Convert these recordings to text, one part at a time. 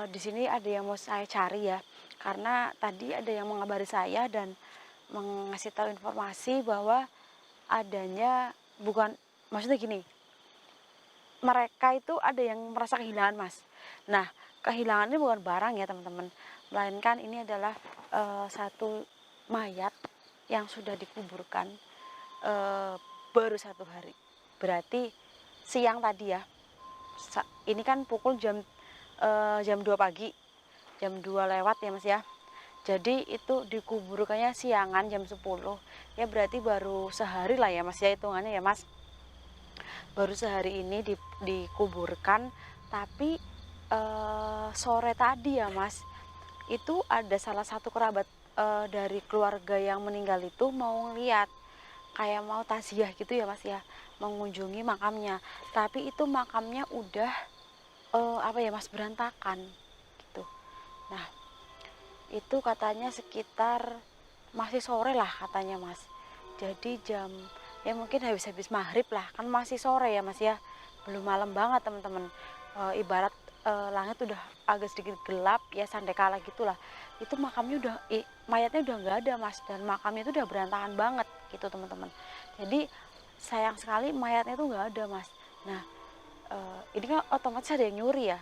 Di sini ada yang mau saya cari ya, karena tadi ada yang mengabari saya dan mengasih tahu informasi bahwa adanya bukan maksudnya gini, mereka itu ada yang merasa kehilangan, Mas. Nah, kehilangan ini bukan barang ya, teman-teman, melainkan ini adalah, satu mayat yang sudah dikuburkan, eee, baru 1 hari. Berarti siang tadi ya, ini kan pukul jam 2 pagi, jam 2 lewat ya, Mas, ya. Jadi itu dikuburkannya siangan jam 10, ya berarti baru sehari lah ya, Mas, ya, hitungannya ya, Mas. Baru sehari ini dikuburkan, tapi, sore tadi ya, Mas, itu ada salah satu kerabat, dari keluarga yang meninggal itu mau ngeliat, kayak mau takziah gitu ya, Mas, ya, mengunjungi makamnya. Tapi itu makamnya udah, apa ya, Mas, berantakan gitu. Nah, itu katanya sekitar masih sore lah katanya, Mas. Jadi ya mungkin habis-habis maghrib lah, kan masih sore ya, Mas, ya. Belum malam banget, teman-teman. Ibarat, langit udah agak sedikit gelap ya, sandekala gitulah. Itu makamnya mayatnya udah nggak ada, Mas, dan makamnya itu udah berantakan banget gitu, teman-teman. Jadi sayang sekali mayatnya itu nggak ada, Mas. Nah, ini kan otomatis ada yang nyuri ya.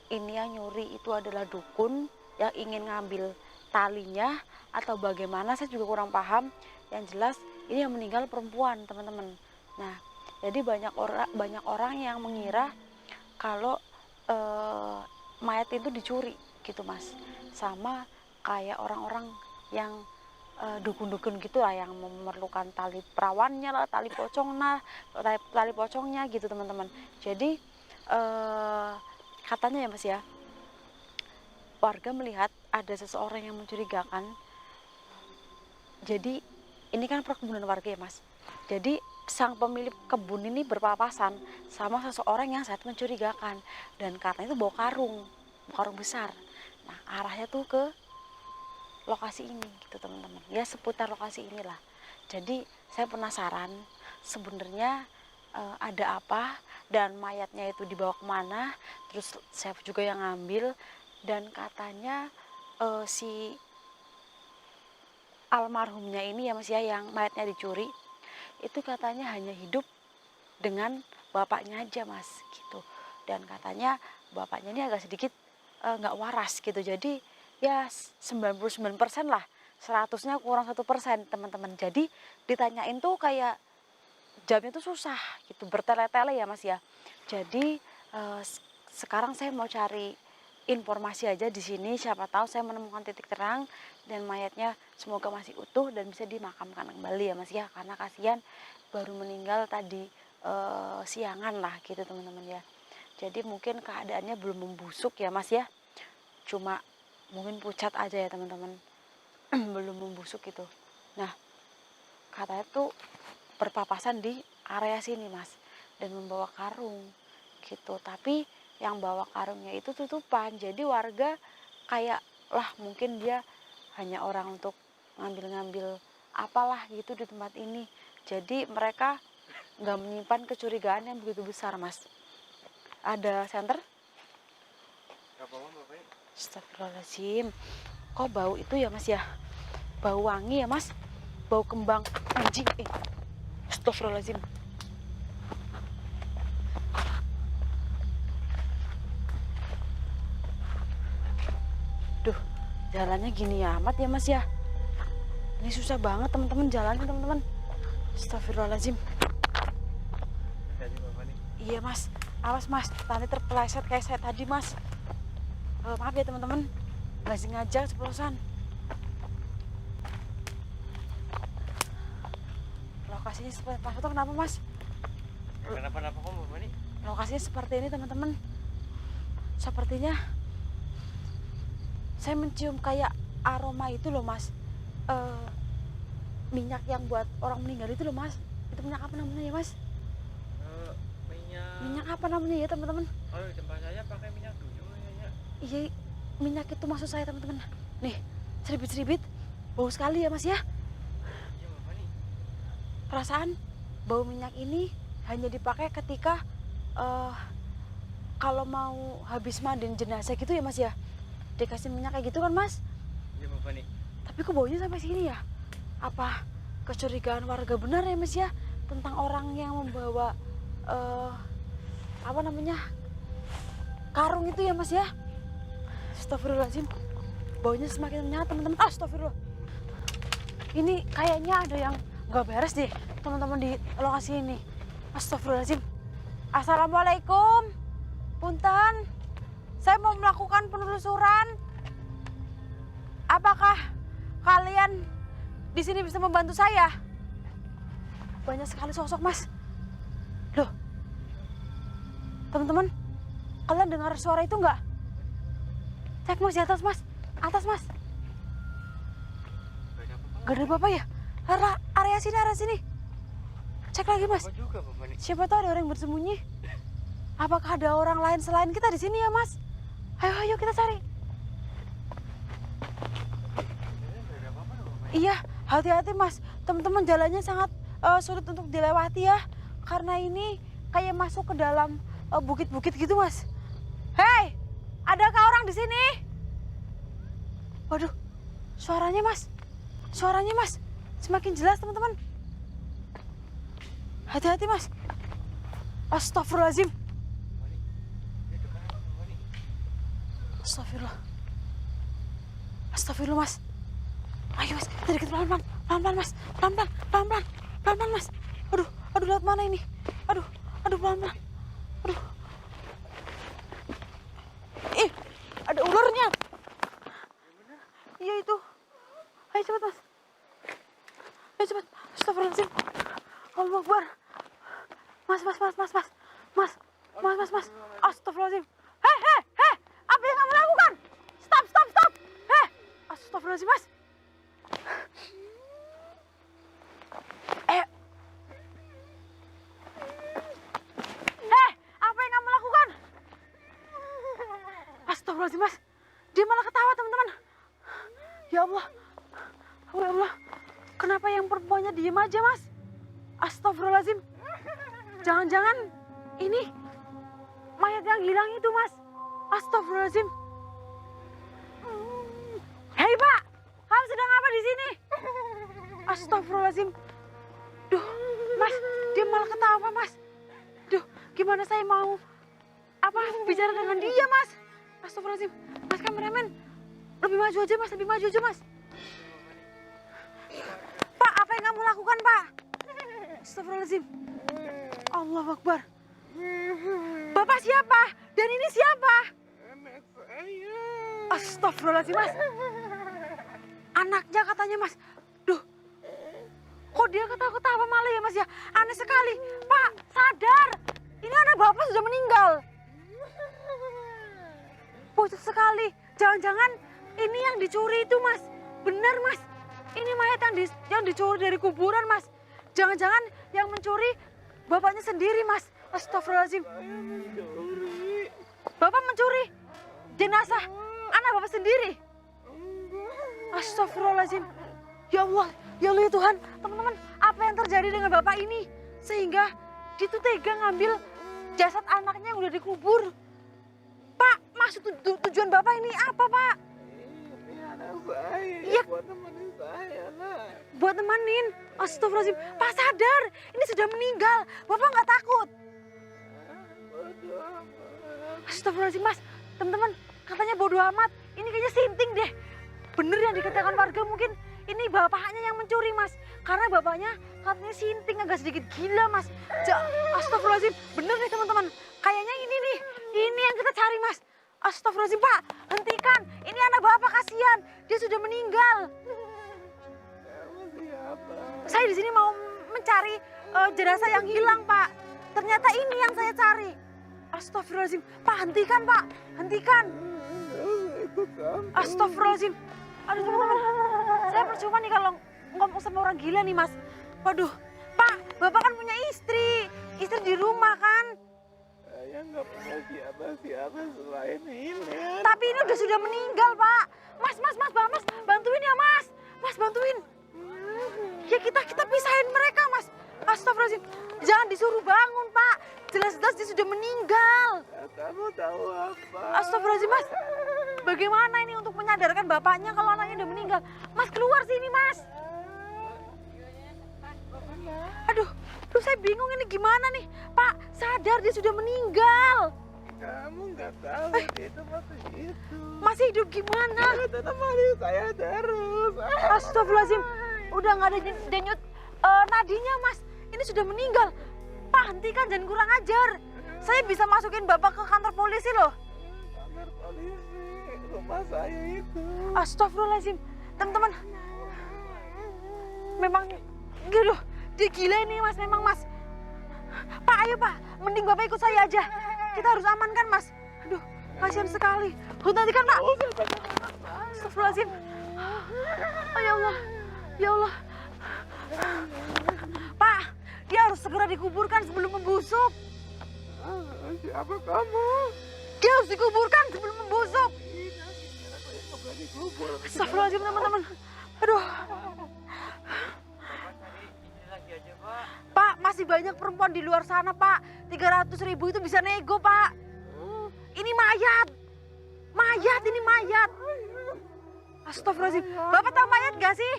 Ini yang nyuri itu adalah dukun yang ingin ngambil talinya atau bagaimana, saya juga kurang paham. Yang jelas ini yang meninggal perempuan, teman-teman. Nah, jadi banyak orang yang mengira kalau mayat itu dicuri gitu, Mas. Sama kayak orang-orang yang dukun-dukun gitu lah, yang memerlukan tali perawannya lah, tali pocongnya gitu, teman-teman. Jadi katanya ya, Mas, ya, warga melihat ada seseorang yang mencurigakan. Jadi ini kan perkebunan warga ya, Mas. Jadi sang pemilik kebun ini berpapasan sama seseorang yang sangat mencurigakan, dan karena itu bawa karung besar. Nah, arahnya tuh ke lokasi ini gitu, teman-teman. Ya seputar lokasi inilah. Jadi saya penasaran sebenarnya ada apa, dan mayatnya itu dibawa kemana. Terus saya juga yang ngambil, dan katanya si almarhumnya ini ya, Mas, ya, yang mayatnya dicuri itu katanya hanya hidup dengan bapaknya aja, Mas, gitu. Dan katanya bapaknya ini agak sedikit nggak waras gitu. Jadi ya 99% lah, 100-nya kurang 1%, teman-teman. Jadi ditanyain tuh kayak jamnya tuh susah gitu, bertele-tele ya, Mas, ya. Jadi sekarang saya mau cari informasi aja di sini, siapa tahu saya menemukan titik terang dan mayatnya semoga masih utuh dan bisa dimakamkan kembali ya, Mas, ya. Karena kasihan baru meninggal tadi siangan lah gitu, teman-teman, ya. Jadi mungkin keadaannya belum membusuk ya, Mas, ya. Cuma mungkin pucat aja ya, teman-teman. Belum membusuk gitu. Nah, katanya tuh berpapasan di area sini, Mas, dan membawa karung gitu. Tapi yang bawa karungnya itu tutupan, jadi warga kayak lah mungkin dia hanya orang untuk ngambil-ngambil apalah gitu di tempat ini. Jadi mereka nggak menyimpan kecurigaan yang begitu besar, Mas. Ada senter? Astagfirullahaladzim. Kok bau itu ya, Mas, ya? Bau wangi ya, Mas? Bau kembang anjing. Astagfirullahaladzim. Duh, jalannya gini amat ya, Mas, ya. Ini susah banget, teman-teman, jalannya, teman-teman. Astagfirullahaladzim. Iya, Mas. Awas, Mas. Tadi terpeleset kayak saya tadi, Mas. Maaf ya, teman-teman. Nggak sengaja ceplosan. Lokasinya seperti Mas Foto, kenapa, Mas? Kenapa kok Mbak Fani? Lokasinya seperti ini, teman-teman. Sepertinya saya mencium kayak aroma itu loh, Mas. Minyak yang buat orang meninggal itu loh, Mas. Itu minyak apa namanya ya, Mas? Minyak apa namanya ya, teman-teman? Oh, di tempat saya pakai minyak dulu ya. Iya, minyak itu maksud saya, teman-teman. Nih, seribit-seribit. Bau sekali ya, Mas, ya. Iya Mbak Fani. Perasaan bau minyak ini hanya dipakai ketika kalau mau habis mandiin jenazah gitu ya Mas ya, dikasih minyak kayak gitu kan Mas. Iya Bapak nih. Tapi kok baunya sampai sini ya? Apa kecurigaan warga benar ya Mas ya tentang orang yang membawa apa namanya karung itu ya Mas ya? Astagfirullahaladzim, baunya semakin menyengat teman-teman. Astagfirullah. Ini kayaknya ada yang nggak beres deh teman-teman di lokasi ini. Astagfirullahaladzim. Assalamualaikum. Punten, saya mau melakukan penelusuran. Apakah kalian di sini bisa membantu saya? Banyak sekali sosok Mas. Loh, teman-teman, kalian dengar suara itu nggak? Cek Mas di atas Mas, atas Mas. Gak ada apa-apa ya? Area sini. Cek lagi Mas. Apa juga Bapak nih? Siapa tahu ada orang yang bersembunyi. Apakah ada orang lain selain kita di sini ya Mas? Ayo kita cari. Nggak ada apa-apa loh Bapak. Iya, hati-hati Mas. Teman-teman jalannya sangat sulit untuk dilewati ya. Karena ini kayak masuk ke dalam bukit-bukit gitu Mas. Hei, adakah orang di sini? Waduh, suaranya Mas. Semakin jelas teman-teman. Hati-hati Mas. Astagfirullahaladzim. Astagfirullah Mas. Ayo Mas, sedikit pelan-pelan Mas. Pelan-pelan Mas. Aduh, lewat mana ini? Aduh, pelan-pelan. Aduh. Ada ularnya. Iya itu. Ayo cepat Mas. Astagfirullahaladzim. Allahu Akbar. Mas. Astagfirullahaladzim. Hei. Apa yang kamu lakukan? Stop. Astagfirullahaladzim, Mas. Apa yang kamu lakukan? Astagfirullahaladzim, Mas. Dia malah ketawa, teman-teman. Ya Allah. Kenapa yang perempuannya diem aja, Mas? Astagfirullahaladzim. Jangan-jangan ini mayat yang hilang itu, Mas. Astagfirullahaladzim. Hei, Pak. Kamu sedang apa di sini? Astagfirullahaladzim. Duh, Mas, dia malah ketawa, Mas. Duh, gimana saya mau bicara dengan dia, Mas? Astagfirullahaladzim. Mas kameramen, lebih maju aja, Mas. Pak, apa yang kamu lakukan, Pak? Astagfirullahaladzim. Allahu Akbar. Bapak siapa? Dan ini siapa? Anak saya. Astagfirullahaladzim, Mas. Anaknya katanya, Mas. Duh, kok dia ketawa-ketawa malah ya, Mas ya? Aneh sekali. Pak, sadar. Ini anak Bapak sudah meninggal. Pucat sekali. Jangan-jangan ini yang dicuri itu, Mas. Benar, Mas. Ini mayat yang dicuri dari kuburan, Mas. Jangan-jangan yang mencuri bapaknya sendiri, Mas. Astagfirullahaladzim. Bapak mencuri jenazah anak Bapak sendiri. Astagfirullahaladzim. Ya Allah ya Tuhan. Teman-teman, apa yang terjadi dengan Bapak ini? Sehingga dia tuh tega ngambil jasad anaknya yang udah dikubur. Pak, maksud tujuan Bapak ini apa, Pak? Ini anak saya. Iya. Buat temenin saya lah. Buat temenin. Astagfirullahaladzim. Pak sadar, ini sudah meninggal. Bapak nggak takut? Bodoh amat. Astagfirullahaladzim, Mas. Teman-teman, katanya bodoh amat. Ini kayaknya sinting deh. Bener yang dikatakan warga, mungkin ini bapaknya yang mencuri, Mas. Karena bapaknya katanya sinting, agak sedikit gila, Mas. Astagfirullahaladzim. Bener nih, teman-teman. Kayaknya ini nih. Ini yang kita cari, Mas. Astagfirullahaladzim, Pak. Hentikan. Ini anak Bapak, kasihan. Dia sudah meninggal. Kamu siapa? Saya di sini mau mencari jenazah yang hilang, Pak. Ternyata ini yang saya cari. Astagfirullahaladzim. Pak, hentikan, Pak. Hentikan. Ikut kamu. Astagfirullahaladzim. Aduh, teman-teman. Saya percuma nih kalau ngomong sama orang gila nih, Mas. Waduh. Pak, Bapak kan punya istri. Istri di rumah kan. Saya nggak punya siapa-siapa selain ini. Tapi ini udah sudah meninggal, Pak. Mas, bantuin ya, Mas. Mas, bantuin. Ya kita pisahin mereka, Mas. Astagfirullahaladzim. Jangan disuruh bangun, Pak. Jelas-jelas dia sudah meninggal. Kamu tahu apa? Astagfirullahaladzim, Mas. Bagaimana ini untuk menyadarkan bapaknya kalau anaknya udah meninggal? Mas, keluar sini, Mas. Aduh, saya bingung ini gimana nih. Pak, sadar dia sudah meninggal. Kamu nggak tahu itu masih itu. Masih hidup gimana? Temani saya terus. Astagfirullahaladzim. Udah nggak ada denyut nadinya, Mas. Ini sudah meninggal. Pak, hentikan, jangan kurang ajar. Saya bisa masukin Bapak ke kantor polisi loh. Kantor polisi, rumah saya itu. Astagfirullahaladzim. Teman-teman. Memang, gitu. Dia gila ini, Mas. Memang, Mas. Pak, ayo, Pak. Mending Bapak ikut saya aja. Kita harus amankan, Mas. Aduh, kasihan sekali. Hentikan, Pak. Astagfirullahaladzim. Oh, ya Allah. Ya Allah. Pak, dia harus segera dikuburkan sebelum membusuk. Siapa kamu? Dia harus dikuburkan sebelum membusuk. Astagfirullahaladzim, teman-teman. Aduh. Pak, masih banyak perempuan di luar sana, Pak. 300.000 itu bisa nego, Pak. Ini mayat. Mayat, ini mayat. Astagfirullahaladzim. Bapak tahu mayat gak sih?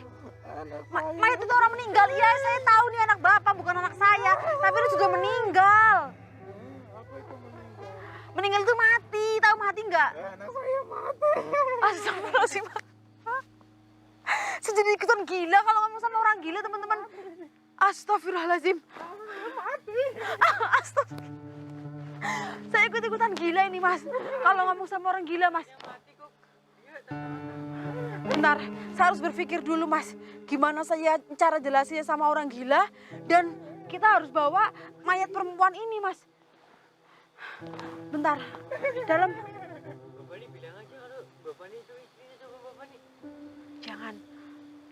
Mayat itu orang meninggal. Iya, saya tahu nih anak Bapak, bukan anak saya. Tapi dia sudah meninggal. Apa itu meninggal? Meninggal itu mati. Tahu mati nggak? Anak saya mati. Astagfirullahaladzim. Saya jadi ikutan gila kalau ngomong sama orang gila, teman-teman. Astagfirullahaladzim. Astagfirullah. Saya ikut-ikutan gila ini, Mas. Kalau ngomong sama orang gila, Mas. Bentar, saya harus berpikir dulu, Mas. Gimana saya cara jelasinnya sama orang gila. Dan kita harus bawa mayat perempuan ini, Mas. Bentar, dalam... Bapak ini bilang aja kalau Bapak ini itu istrinya sama Bapak ini.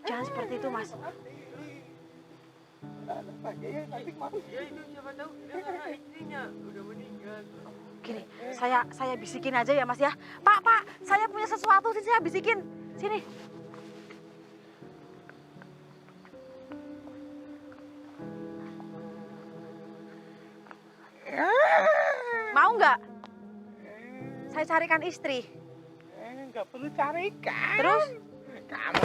Jangan seperti itu, Mas. Ya itu siapa tahu dia karena istrinya udah meninggal. Gini, saya bisikin aja ya, Mas ya. Pak, saya punya sesuatu sih, saya bisikin. Sini. Mau nggak? Saya carikan istri. Nggak perlu carikan. Terus? Kamu.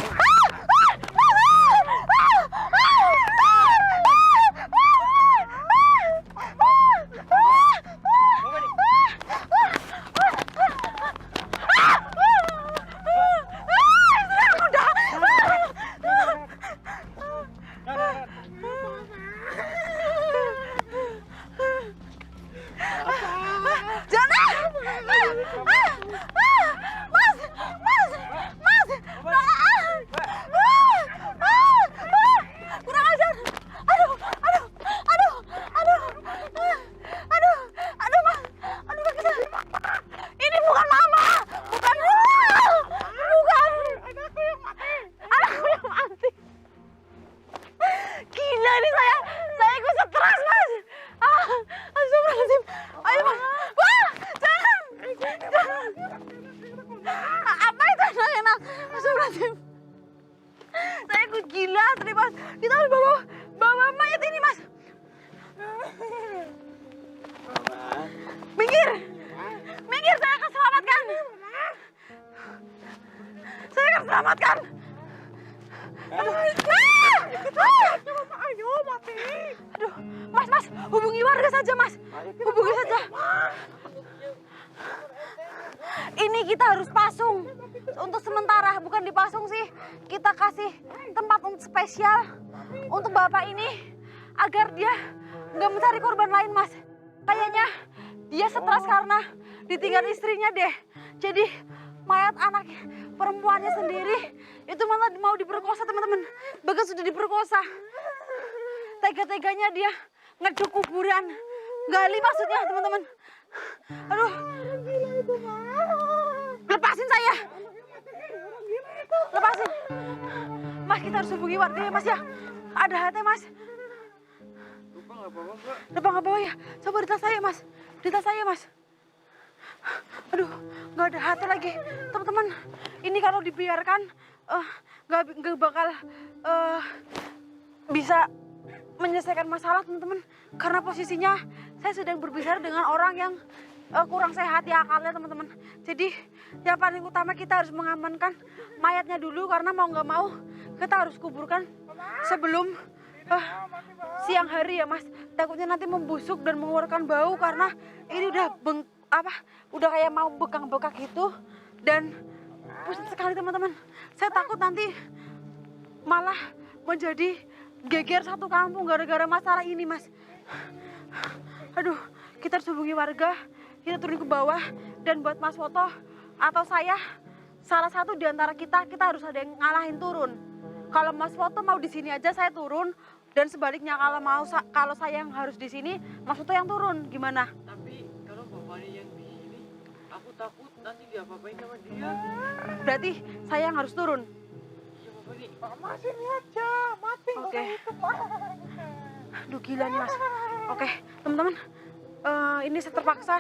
Selamatkan. Ayo mati. Aduh, Mas, hubungi warga saja, Mas. Hubungi saja. Ini kita harus pasung untuk sementara, bukan dipasung sih. Kita kasih tempat spesial untuk Bapak ini agar dia nggak mencari korban lain, Mas. Kayaknya dia stres karena ditinggal istrinya deh. Jadi mayat anak perempuannya sendiri itu malah mau diperkosa, teman-teman. Bahkan sudah diperkosa. Tega-teganya dia ngeduk kuburan. Gali maksudnya, teman-teman. Aduh. Lepasin saya. Lepasin. Mas, kita harus hubungi warga ya, Mas ya. Ada hati, Mas. Lupa nggak apa-apa, Mbak? Lupa nggak bawa ya? Coba di tas saya, Mas. Di tas saya, Mas. Aduh, nggak ada hati lagi. Teman-teman, ini kalau dibiarkan nggak bakal bisa menyelesaikan masalah, teman-teman. Karena posisinya saya sedang berbicara dengan orang yang kurang sehat ya akalnya teman-teman. Jadi yang paling utama kita harus mengamankan mayatnya dulu karena mau nggak mau kita harus kuburkan sebelum siang hari ya Mas. Takutnya nanti membusuk dan mengeluarkan bau karena ini udah kayak mau bekang-bekak gitu dan pusing sekali teman-teman. Saya takut nanti malah menjadi geger satu kampung gara-gara masalah ini Mas. Aduh, kita harus hubungi warga, kita turun ke bawah dan buat Mas Woto atau saya salah satu di antara kita harus ada yang ngalahin turun. Kalau Mas Woto mau di sini aja saya turun dan sebaliknya kalau saya yang harus di sini Mas Woto yang turun. Gimana? Tapi kalau bapaknya yang di sini, aku takut nanti diapa-apain sama dia. Berarti saya yang harus turun. Iya bapak nih. Mama sini aja, mati Oke. hidup Mak. Aduh gila nih Mas. Oke, teman-teman. Ini saya terpaksa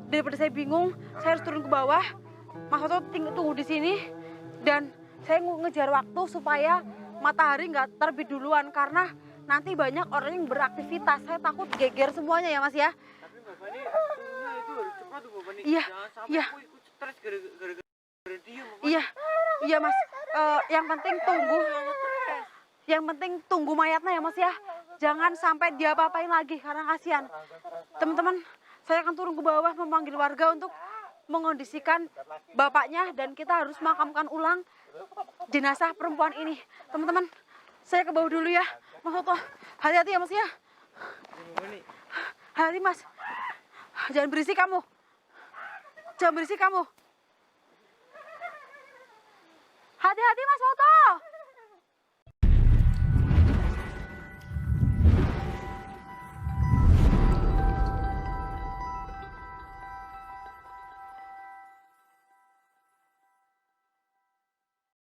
daripada saya bingung, saya harus turun ke bawah. Mas Woto tunggu di sini dan saya ngejar waktu supaya matahari nggak terbit duluan karena nanti banyak orang yang beraktivitas. Saya takut geger semuanya ya Mas ya. Tapi bapak nih, turunnya itu harus cepat tuh bapak nih. Iya, Jangan sampai iya. aku ikut stres gara-gara dia bapak. Iya, iya Mas. Yang penting tunggu. Yang penting tunggu mayatnya ya Mas ya. Jangan sampai dia apa-apain lagi karena kasihan. Teman-teman, saya akan turun ke bawah memanggil warga untuk mengondisikan bapaknya dan kita harus makamkan ulang jenazah perempuan ini. Teman-teman, saya ke bawah dulu ya. Mas Woto, hati-hati ya Mas ya. Bapak nih. Hati Mas. Jangan berisik kamu. Jangan berisik kamu. Hati-hati Mas Woto.